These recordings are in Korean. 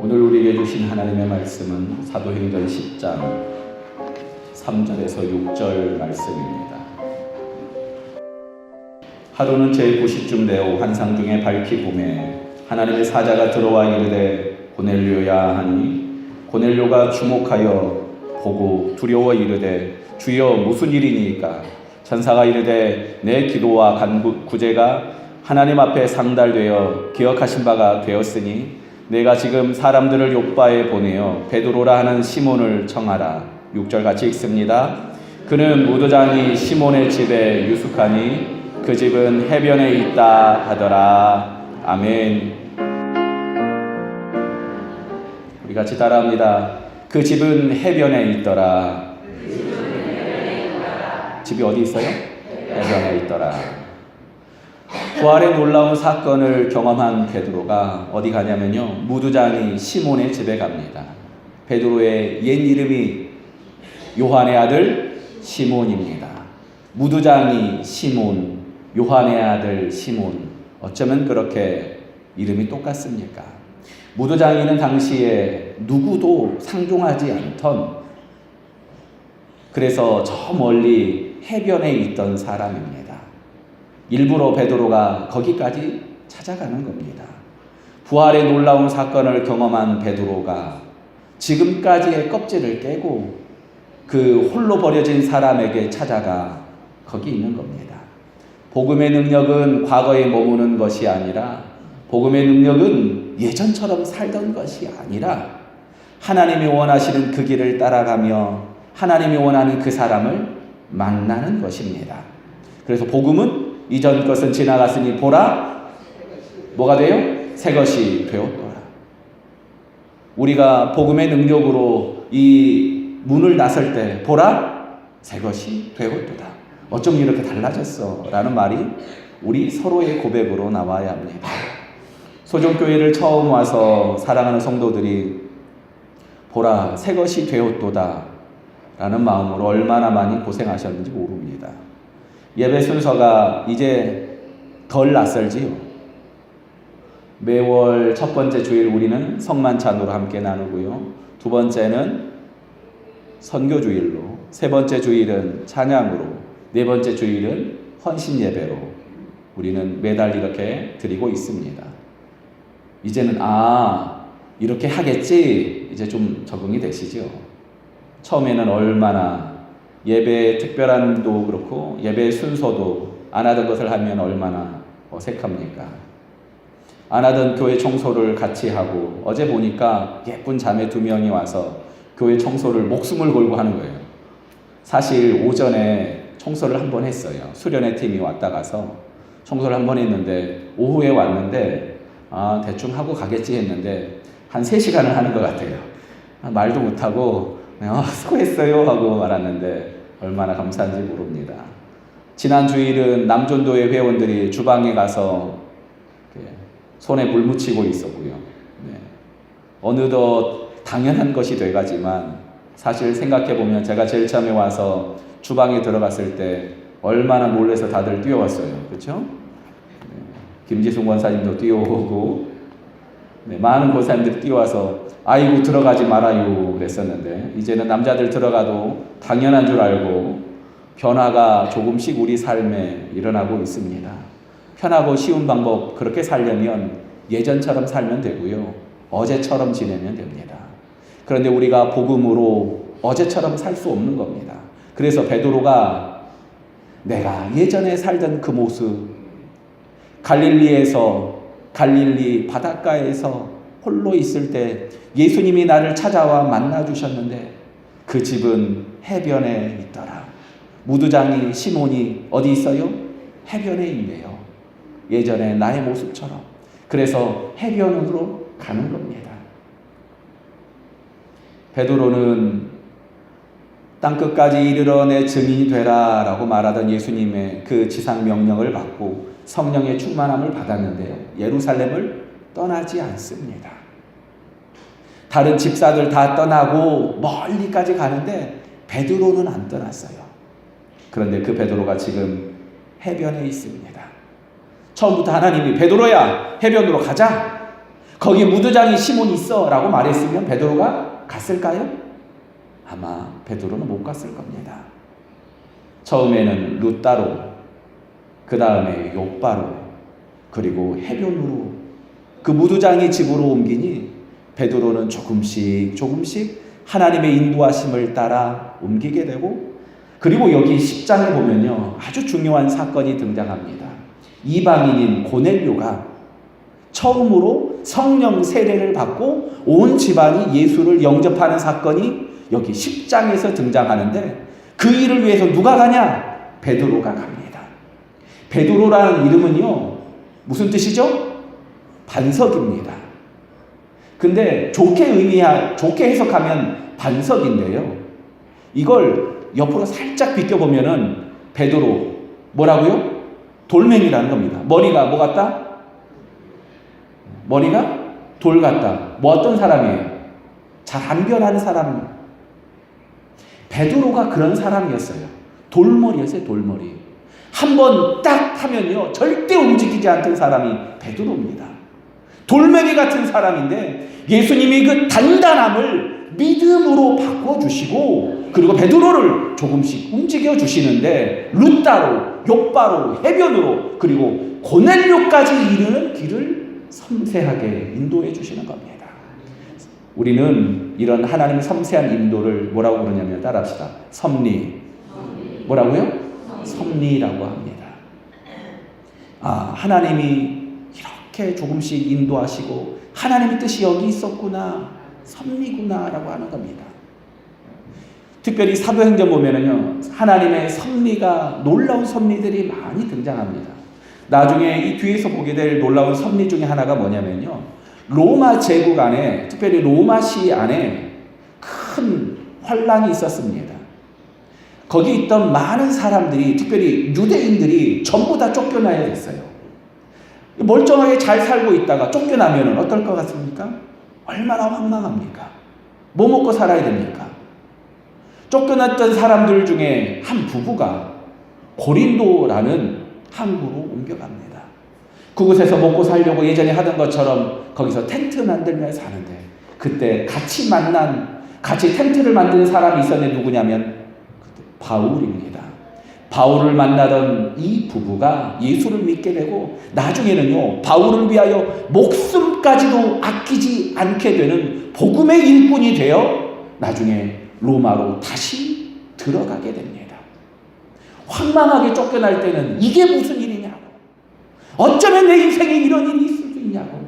오늘 우리에게 주신 하나님의 말씀은 사도행전 10장 3절에서 6절 말씀입니다. 하루는 제9시쯤 되어 환상 중에 밝히 보매 하나님의 사자가 들어와 이르되 고넬료야 하니 고넬료가 주목하여 보고 두려워 이르되 주여 무슨 일이니까? 천사가 이르되 내 기도와 구제가 하나님 앞에 상달되어 기억하신 바가 되었으니 내가 지금 사람들을 요빠에 보내어 베드로라 하는 시몬을 청하라. 6절 같이 읽습니다. 그는 무도장이 시몬의 집에 유숙하니 그 집은 해변에 있다 하더라. 아멘. 우리 같이 따라합니다. 그 집은 해변에 있더라. 집이 어디 있어요? 해변에 있더라. 부활의 놀라운 사건을 경험한 베드로가 어디 가냐면요, 무두장이 시몬의 집에 갑니다. 베드로의 옛 이름이 요한의 아들 시몬입니다. 무두장이 시몬, 요한의 아들 시몬. 어쩌면 그렇게 이름이 똑같습니까? 무두장이는 당시에 누구도 상종하지 않던, 그래서 저 멀리 해변에 있던 사람입니다. 일부러 베드로가 거기까지 찾아가는 겁니다. 부활의 놀라운 사건을 경험한 베드로가 지금까지의 껍질을 깨고 그 홀로 버려진 사람에게 찾아가 거기 있는 겁니다. 복음의 능력은 과거에 머무는 것이 아니라, 복음의 능력은 예전처럼 살던 것이 아니라 하나님이 원하시는 그 길을 따라가며 하나님이 원하는 그 사람을 만나는 것입니다. 그래서 복음은 이전 것은 지나갔으니 보라, 뭐가 돼요? 새 것이 되었더라. 우리가 복음의 능력으로 이 문을 나설 때 보라, 새 것이 되었도다. 어쩜 이렇게 달라졌어? 라는 말이 우리 서로의 고백으로 나와야 합니다. 소정교회를 처음 와서 사랑하는 성도들이 보라, 새 것이 되었도다 라는 마음으로 얼마나 많이 고생하셨는지 모릅니다. 예배 순서가 이제 덜 낯설지요. 매월 첫 번째 주일 우리는 성만찬으로 함께 나누고요. 두 번째는 선교주일로, 세 번째 주일은 찬양으로, 네 번째 주일은 헌신 예배로 우리는 매달 이렇게 드리고 있습니다. 이제는 이렇게 하겠지, 이제 좀 적응이 되시죠. 처음에는 얼마나 예배의 특별함도 그렇고 예배의 순서도 안 하던 것을 하면 얼마나 어색합니까? 안 하던 교회 청소를 같이 하고, 어제 보니까 예쁜 자매 2명이 와서 교회 청소를 목숨을 걸고 하는 거예요. 사실 오전에 청소를 한 번 했어요. 수련회 팀이 왔다 가서 청소를 한 번 했는데 오후에 왔는데 대충 하고 가겠지 했는데 한 3시간을 하는 것 같아요. 말도 못하고 수고했어요 하고 말았는데 얼마나 감사한지 모릅니다. 지난 주일은 남존도의 회원들이 주방에 가서 손에 물 묻히고 있었고요. 어느덧 당연한 것이 돼가지만 사실 생각해보면 제가 제일 처음에 와서 주방에 들어갔을 때 얼마나 놀라서 다들 뛰어왔어요. 그렇죠? 김지숙 원사님도 뛰어오고 많은 고사님들이 뛰어와서 아이고 들어가지 말아요 그랬었는데, 이제는 남자들 들어가도 당연한 줄 알고 변화가 조금씩 우리 삶에 일어나고 있습니다. 편하고 쉬운 방법, 그렇게 살려면 예전처럼 살면 되고요, 어제처럼 지내면 됩니다. 그런데 우리가 복음으로 어제처럼 살 수 없는 겁니다. 그래서 베드로가 내가 예전에 살던 그 모습, 갈릴리 바닷가에서 홀로 있을 때 예수님이 나를 찾아와 만나주셨는데 그 집은 해변에 있더라. 무두장이 시몬이 어디 있어요? 해변에 있네요. 예전에 나의 모습처럼. 그래서 해변으로 가는 겁니다. 베드로는 땅끝까지 이르러 내 증인이 되라 라고 말하던 예수님의 그 지상 명령을 받고 성령의 충만함을 받았는데요, 예루살렘을 떠나지 않습니다. 다른 집사들 다 떠나고 멀리까지 가는데 베드로는 안 떠났어요. 그런데 그 베드로가 지금 해변에 있습니다. 처음부터 하나님이 베드로야 해변으로 가자, 거기 무두장이 시몬이 있어 라고 말했으면 베드로가 갔을까요? 아마 베드로는 못 갔을 겁니다. 처음에는 룻다로, 그 다음에 욥바로, 그리고 해변으로 그 무두장이 집으로 옮기니 베드로는 조금씩 하나님의 인도하심을 따라 옮기게 되고, 그리고 여기 10장에 보면요 아주 중요한 사건이 등장합니다. 이방인인 고넬료가 처음으로 성령 세례를 받고 온 집안이 예수를 영접하는 사건이 여기 10장에서 등장하는데, 그 일을 위해서 누가 가냐? 베드로가 갑니다. 베드로라는 이름은요 무슨 뜻이죠? 반석입니다. 근데 좋게 해석하면 반석인데요, 이걸 옆으로 살짝 비껴보면은 베드로 뭐라고요? 돌멩이라는 겁니다. 머리가 뭐 같다? 머리가 돌 같다. 뭐 어떤 사람이에요? 잘 안 변하는 사람. 베드로가 그런 사람이었어요. 돌머리였어요. 돌머리. 한번 딱 하면요 절대 움직이지 않던 사람이 베드로입니다. 돌멩이 같은 사람인데 예수님이 그 단단함을 믿음으로 바꿔주시고, 그리고 베드로를 조금씩 움직여주시는데 룻다로, 욥바로, 해변으로, 그리고 고넬료까지 이르는 길을 섬세하게 인도해 주시는 겁니다. 우리는 이런 하나님의 섬세한 인도를 뭐라고 그러냐면, 따라합시다. 섭리. 뭐라고요? 섭리라고 합니다. 하나님이 이렇게 조금씩 인도하시고 하나님의 뜻이 여기 있었구나, 섭리구나 라고 하는 겁니다. 특별히 사도행전 보면은요 하나님의 섭리가, 놀라운 섭리들이 많이 등장합니다. 나중에 이 뒤에서 보게 될 놀라운 섭리 중에 하나가 뭐냐면요, 로마 제국 안에, 특별히 로마시 안에 큰 환란이 있었습니다. 거기 있던 많은 사람들이, 특별히 유대인들이 전부 다 쫓겨나야 됐어요. 멀쩡하게 잘 살고 있다가 쫓겨나면 어떨 것 같습니까? 얼마나 황망합니까? 뭐 먹고 살아야 됩니까? 쫓겨났던 사람들 중에 한 부부가 고린도라는 항구로 옮겨갑니다. 그곳에서 먹고 살려고 예전에 하던 것처럼 거기서 텐트 만들며 사는데, 그때 같이 텐트를 만드는 사람이 있었는데 누구냐면 바울입니다. 바울을 만나던 이 부부가 예수를 믿게 되고, 나중에는요 바울을 위하여 목숨까지도 아끼지 않게 되는 복음의 일꾼이 되어 나중에 로마로 다시 들어가게 됩니다. 황망하게 쫓겨날 때는 이게 무슨 일이냐고, 어쩌면 내 인생에 이런 일이 있을 수 있냐고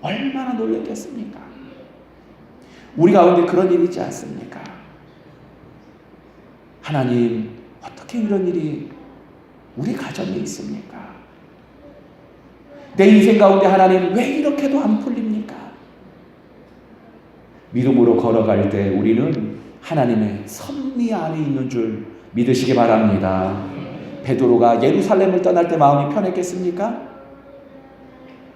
얼마나 놀랐겠습니까? 우리 가운데 그런 일이 있지 않습니까? 하나님, 어떻게 이런 일이 우리 가정에 있습니까? 내 인생 가운데 하나님 왜 이렇게도 안 풀립니까? 믿음으로 걸어갈 때 우리는 하나님의 섭리 안에 있는 줄 믿으시기 바랍니다. 베드로가 예루살렘을 떠날 때 마음이 편했겠습니까?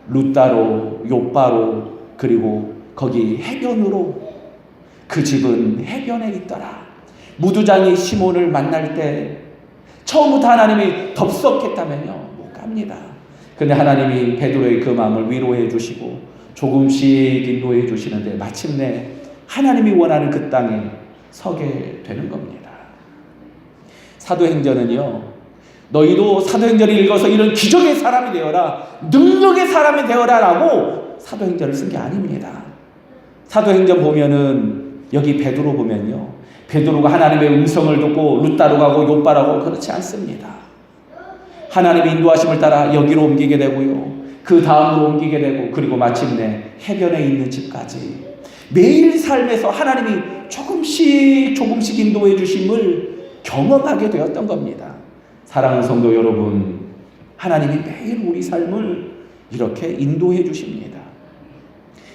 룻다로, 욥바로, 그리고 거기 해변으로, 그 집은 해변에 있더라. 무두장이 시몬을 만날 때 처음부터 하나님이 덥석했다면요 못 갑니다. 근데 하나님이 베드로의 그 마음을 위로해 주시고 조금씩 인도해 주시는데 마침내 하나님이 원하는 그 땅에 서게 되는 겁니다. 사도행전은요, 너희도 사도행전을 읽어서 이런 기적의 사람이 되어라, 능력의 사람이 되어라 라고 사도행전을 쓴 게 아닙니다. 사도행전 보면은 여기 베드로 보면요, 베드로가 하나님의 음성을 듣고 룻다로 가고 욥바라고 그렇지 않습니다. 하나님의 인도하심을 따라 여기로 옮기게 되고요, 그 다음으로 옮기게 되고, 그리고 마침내 해변에 있는 집까지 매일 삶에서 하나님이 조금씩 인도해 주심을 경험하게 되었던 겁니다. 사랑하는 성도 여러분, 하나님이 매일 우리 삶을 이렇게 인도해 주십니다.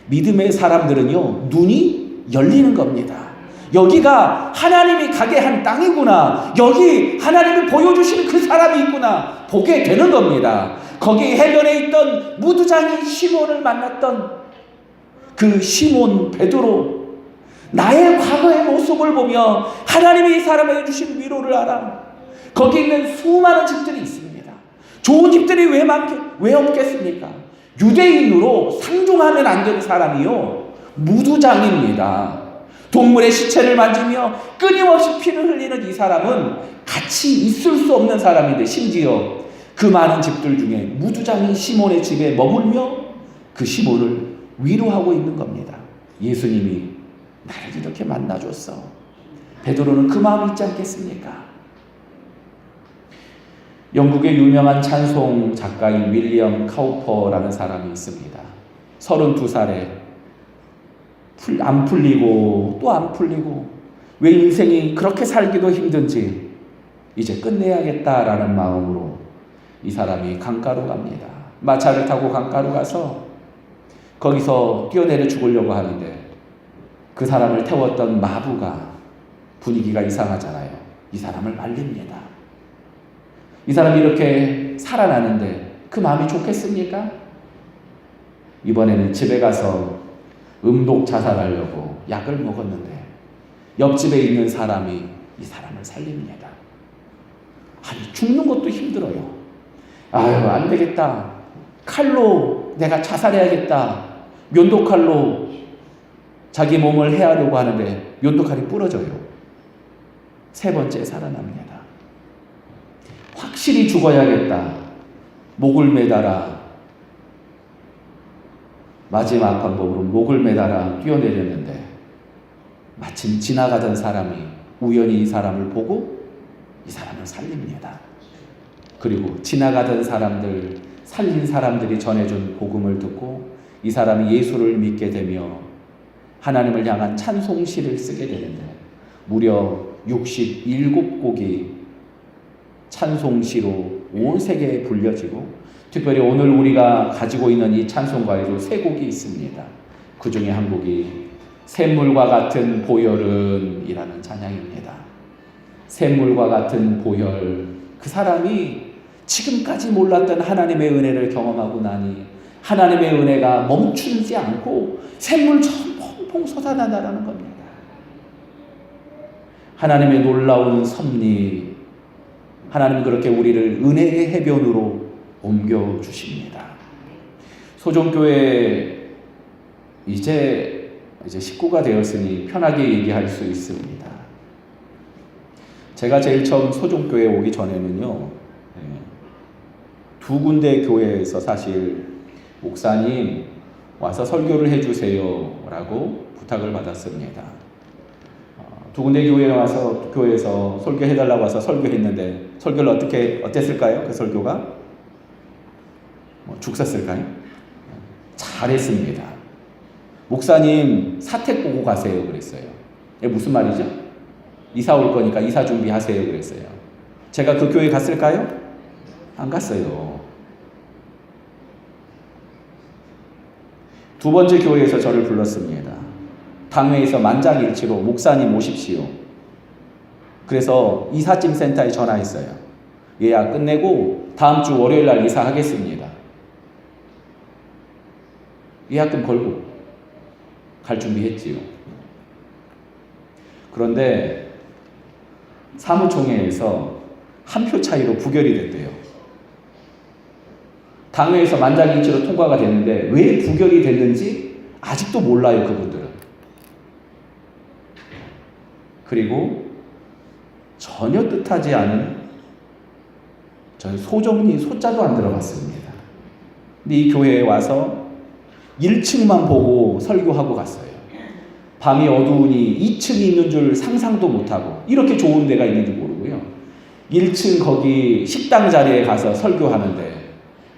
믿음의 사람들은요 눈이 열리는 겁니다. 여기가 하나님이 가게 한 땅이구나, 여기 하나님이 보여주시는 그 사람이 있구나 보게 되는 겁니다. 거기 해변에 있던 무두장이 시몬을 만났던 그 시몬 베드로, 나의 과거의 모습을 보며 하나님이 이 사람에게 주신 위로를 알아. 거기 있는 수많은 집들이 있습니다. 좋은 집들이 왜 없겠습니까? 유대인으로 상종하면 안 되는 사람이요, 무두장입니다. 동물의 시체를 만지며 끊임없이 피를 흘리는 이 사람은 같이 있을 수 없는 사람인데, 심지어 그 많은 집들 중에 무두장인 시몬의 집에 머물며 그 시몬을 위로하고 있는 겁니다. 예수님이 나를 이렇게 만나줬어. 베드로는 그 마음 있지 않겠습니까? 영국의 유명한 찬송 작가인 윌리엄 카우퍼라는 사람이 있습니다. 32살에 안 풀리고 또 안 풀리고, 왜 인생이 그렇게 살기도 힘든지 이제 끝내야겠다라는 마음으로 이 사람이 강가로 갑니다. 마차를 타고 강가로 가서 거기서 뛰어내려 죽으려고 하는데, 그 사람을 태웠던 마부가, 분위기가 이상하잖아요, 이 사람을 말립니다. 이 사람이 이렇게 살아나는데 그 마음이 좋겠습니까? 이번에는 집에 가서 음독 자살하려고 약을 먹었는데 옆집에 있는 사람이 이 사람을 살립니다. 아니, 죽는 것도 힘들어요. 아유, 안 되겠다. 칼로 내가 자살해야겠다. 면도칼로 자기 몸을 해하려고 하는데 면도칼이 부러져요. 세 번째 살아납니다. 확실히 죽어야겠다. 목을 매달아, 마지막 방법으로 목을 매달아 뛰어내렸는데, 마침 지나가던 사람이 우연히 이 사람을 보고 이 사람을 살립니다. 그리고 지나가던 사람들, 살린 사람들이 전해준 복음을 듣고 이 사람이 예수를 믿게 되며 하나님을 향한 찬송시를 쓰게 되는데, 무려 67곡이 찬송시로 온 세계에 불려지고, 특별히 오늘 우리가 가지고 있는 이 찬송가에도 3곡이 있습니다. 그 중에 한 곡이 샘물과 같은 보혈은 이라는 찬양입니다. 샘물과 같은 보혈, 그 사람이 지금까지 몰랐던 하나님의 은혜를 경험하고 나니 하나님의 은혜가 멈추지 않고 샘물처럼 펑펑 솟아난다는 겁니다. 하나님의 놀라운 섭리, 하나님은 그렇게 우리를 은혜의 해변으로 옮겨주십니다. 소종교회 이제 식구가 되었으니 편하게 얘기할 수 있습니다. 제가 제일 처음 소종교회 오기 전에는요, 2군데 교회에서 사실 목사님 와서 설교를 해주세요 라고 부탁을 받았습니다. 2군데 교회에서 설교해달라고 와서 설교했는데, 설교를 어땠을까요? 그 설교가? 죽 섰을까요? 잘했습니다. 목사님 사택 보고 가세요 그랬어요. 이게 무슨 말이죠? 이사 올 거니까 이사 준비하세요 그랬어요. 제가 그 교회 갔을까요? 안 갔어요. 2번째 교회에서 저를 불렀습니다. 당회에서 만장일치로 목사님 오십시오. 그래서 이삿짐 센터에 전화했어요. 예약 끝내고 다음 주 월요일 날 이사하겠습니다. 예약금 걸고 갈 준비했지요. 그런데 사무총회에서 한 표 차이로 부결이 됐대요. 당회에서 만장일치로 통과가 됐는데 왜 부결이 됐는지 아직도 몰라요, 그분들은. 그리고 전혀 뜻하지 않은, 저희 소정리 소자도 안 들어갔습니다. 근데 이 교회에 와서 1층만 보고 설교하고 갔어요. 밤이 어두우니 2층이 있는 줄 상상도 못하고, 이렇게 좋은 데가 있는지 모르고요. 1층 거기 식당 자리에 가서 설교하는데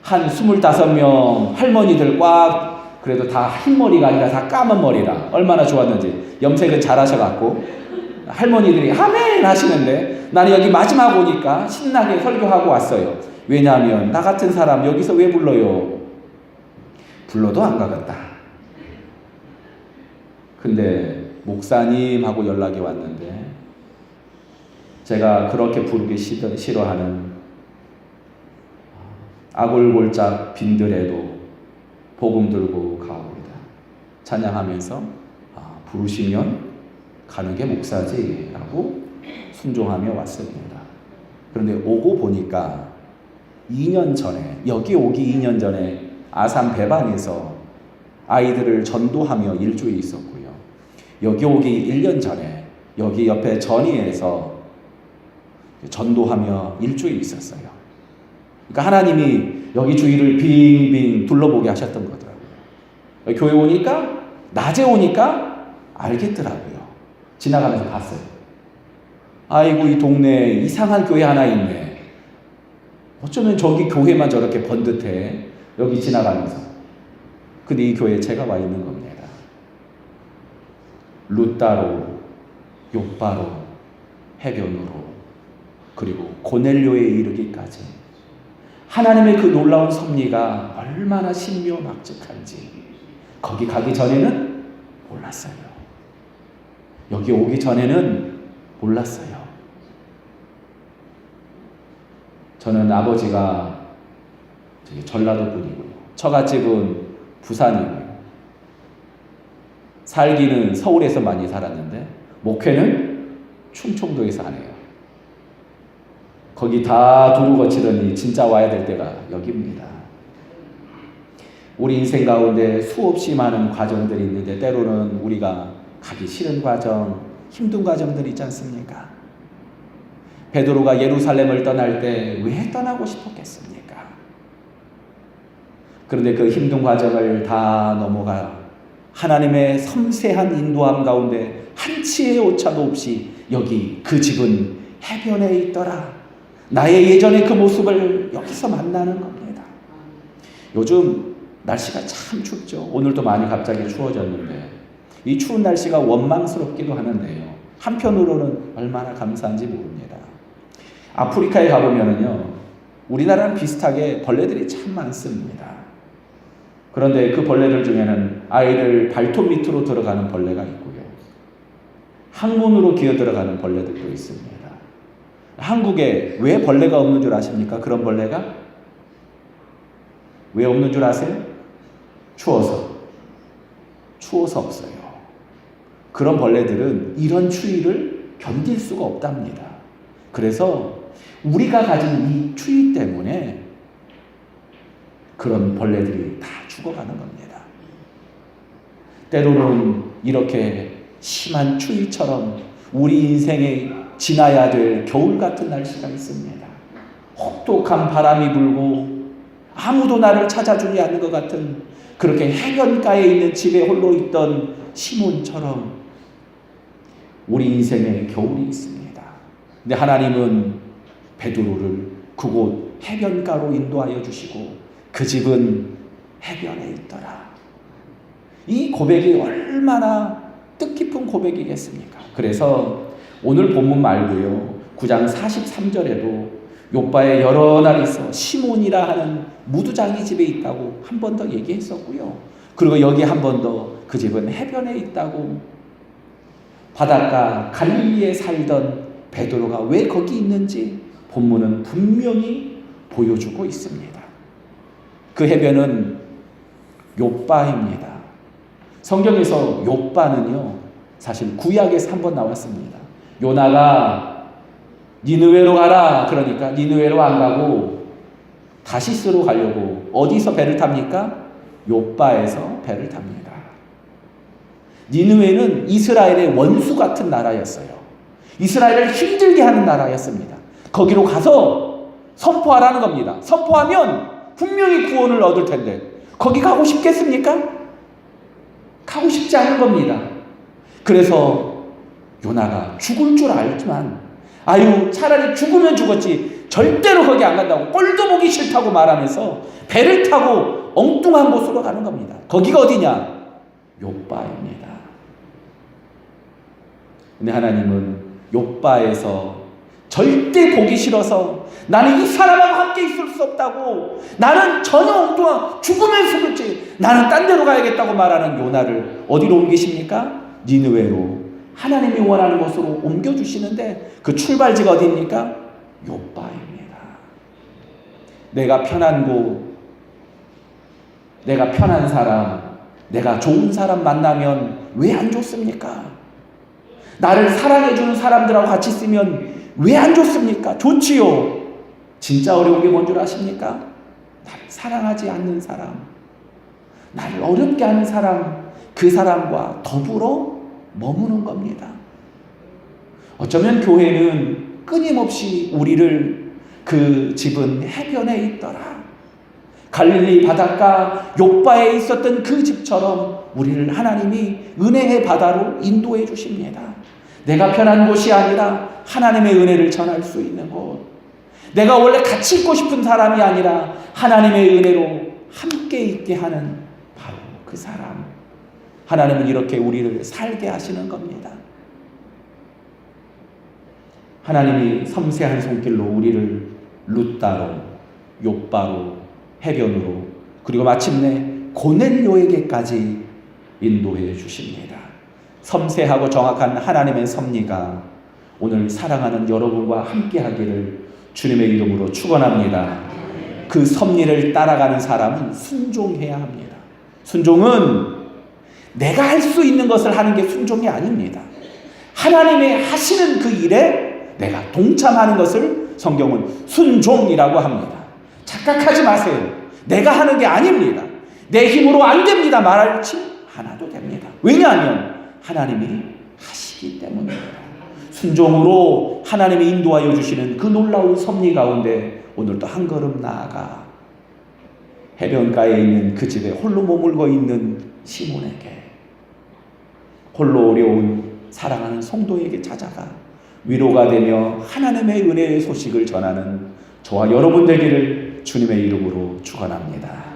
한 25명 할머니들 꽉, 그래도 다 흰머리가 아니라 다 까만 머리라 얼마나 좋았는지, 염색은 잘하셔갖고 할머니들이 아멘 하시는데, 나는 여기 마지막 오니까 신나게 설교하고 왔어요. 왜냐하면 나 같은 사람 여기서 왜 불러요? 불러도 안 가겠다. 근데 목사님하고 연락이 왔는데, 제가 그렇게 부르기 싫어하는 아골골짝 빈들에도 복음 들고 가옵니다. 찬양하면서 부르시면 가는 게 목사지라고 순종하며 왔습니다. 그런데 오고 보니까 2년 전에, 여기 오기 2년 전에 아산 배반에서 아이들을 전도하며 일주에 있었고요. 여기 오기 1년 전에 여기 옆에 전이에서 전도하며 일주에 있었어요. 그러니까 하나님이 여기 주위를 빙빙 둘러보게 하셨던 거더라고요. 교회 오니까 낮에 오니까 알겠더라고요. 지나가면서 봤어요. 아이고 이 동네에 이상한 교회 하나 있네. 어쩌면 저기 교회만 저렇게 번듯해. 여기 지나가면서. 근데 이 교회에 제가 와 있는 겁니다. 룻다로, 욥바로, 해변으로, 그리고 고넬료에 이르기까지 하나님의 그 놀라운 섭리가 얼마나 신묘막측한지 거기 가기 전에는 몰랐어요. 여기 오기 전에는 몰랐어요. 저는 아버지가 전라도 분이고요. 처갓집은 부산이고요. 살기는 서울에서 많이 살았는데 목회는 충청도에서 하네요. 거기 다 도로 거치더니 진짜 와야 될 때가 여기입니다. 우리 인생 가운데 수없이 많은 과정들이 있는데 때로는 우리가 가기 싫은 과정, 힘든 과정들이 있지 않습니까? 베드로가 예루살렘을 떠날 때 왜 떠나고 싶었겠습니까? 그런데 그 힘든 과정을 다 넘어가 하나님의 섬세한 인도함 가운데 한치의 오차도 없이 여기 그 집은 해변에 있더라. 나의 예전의 그 모습을 여기서 만나는 겁니다. 요즘 날씨가 참 춥죠. 오늘도 많이 갑자기 추워졌는데 이 추운 날씨가 원망스럽기도 하는데요. 한편으로는 얼마나 감사한지 모릅니다. 아프리카에 가보면은요, 우리나라랑 비슷하게 벌레들이 참 많습니다. 그런데 그 벌레들 중에는 아이를 발톱 밑으로 들어가는 벌레가 있고요. 항문으로 기어 들어가는 벌레들도 있습니다. 한국에 왜 벌레가 없는 줄 아십니까? 그런 벌레가? 왜 없는 줄 아세요? 추워서 없어요. 그런 벌레들은 이런 추위를 견딜 수가 없답니다. 그래서 우리가 가진 이 추위 때문에 그런 벌레들이 다 죽어가는 겁니다. 때로는 이렇게 심한 추위처럼 우리 인생에 지나야 될 겨울 같은 날씨가 있습니다. 혹독한 바람이 불고 아무도 나를 찾아주지 않는 것 같은 그렇게 해변가에 있는 집에 홀로 있던 시몬처럼 우리 인생에 겨울이 있습니다. 근데 하나님은 베드로를 그곳 해변가로 인도하여 주시고 그 집은 해변에 있더라. 이 고백이 얼마나 뜻깊은 고백이겠습니까? 그래서 오늘 본문 말고요. 9장 43절에도 욥바에 여러 날 있어 시몬이라 하는 무두장이 집에 있다고 한 번 더 얘기했었고요. 그리고 여기 한 번 더 그 집은 해변에 있다고, 바닷가 갈릴리에 살던 베드로가 왜 거기 있는지 본문은 분명히 보여주고 있습니다. 그 해변은 욥바입니다. 성경에서 욥바는요, 사실 구약에서 한 번 나왔습니다. 요나가 니느웨로 가라. 그러니까 니느웨로 안 가고 다시스로 가려고 어디서 배를 탑니까? 욥바에서 배를 탑니다. 니느웨는 이스라엘의 원수 같은 나라였어요. 이스라엘을 힘들게 하는 나라였습니다. 거기로 가서 선포하라는 겁니다. 선포하면 분명히 구원을 얻을 텐데 거기 가고 싶겠습니까? 가고 싶지 않은 겁니다. 그래서 요나가 죽을 줄 알지만 아유 차라리 죽으면 죽었지 절대로 거기 안 간다고, 꼴도 보기 싫다고 말하면서 배를 타고 엉뚱한 곳으로 가는 겁니다. 거기가 어디냐? 욥바입니다. 근데 하나님은 욥바에서 절대 보기 싫어서 나는 이 사람하고 함께 있을 수 없다고, 나는 전혀 엉뚱한 죽으면 죽을지 나는 딴 데로 가야겠다고 말하는 요나를 어디로 옮기십니까? 니느웨로 하나님이 원하는 곳으로 옮겨주시는데 그 출발지가 어디입니까? 욥바입니다. 내가 편한 곳, 내가 편한 사람, 내가 좋은 사람 만나면 왜 안 좋습니까? 나를 사랑해주는 사람들하고 같이 있으면 왜 안 좋습니까? 좋지요. 진짜 어려운 게 뭔 줄 아십니까? 나를 사랑하지 않는 사람, 나를 어렵게 하는 사람, 그 사람과 더불어 머무는 겁니다. 어쩌면 교회는 끊임없이 우리를 그 집은 해변에 있더라, 갈릴리 바닷가 욥바에 있었던 그 집처럼 우리를 하나님이 은혜의 바다로 인도해 주십니다. 내가 편한 곳이 아니라 하나님의 은혜를 전할 수 있는 곳, 내가 원래 같이 있고 싶은 사람이 아니라 하나님의 은혜로 함께 있게 하는 바로 그 사람, 하나님은 이렇게 우리를 살게 하시는 겁니다. 하나님이 섬세한 손길로 우리를 룻다로, 욥바로, 해변으로, 그리고 마침내 고넬료에게까지 인도해 주십니다. 섬세하고 정확한 하나님의 섭리가 오늘 사랑하는 여러분과 함께 하기를 주님의 이름으로 축원합니다. 그 섭리를 따라가는 사람은 순종해야 합니다. 순종은 내가 할 수 있는 것을 하는 게 순종이 아닙니다. 하나님의 하시는 그 일에 내가 동참하는 것을 성경은 순종이라고 합니다. 착각하지 마세요. 내가 하는 게 아닙니다. 내 힘으로 안 됩니다 말할지 하나도 됩니다. 왜냐하면 하나님이 하시기 때문입니다. 순종으로 하나님이 인도하여 주시는 그 놀라운 섭리 가운데 오늘도 한 걸음 나아가 해변가에 있는 그 집에 홀로 머물고 있는 시몬에게, 홀로 어려운 사랑하는 성도에게 찾아가 위로가 되며 하나님의 은혜의 소식을 전하는 저와 여러분 되기를 주님의 이름으로 축원합니다.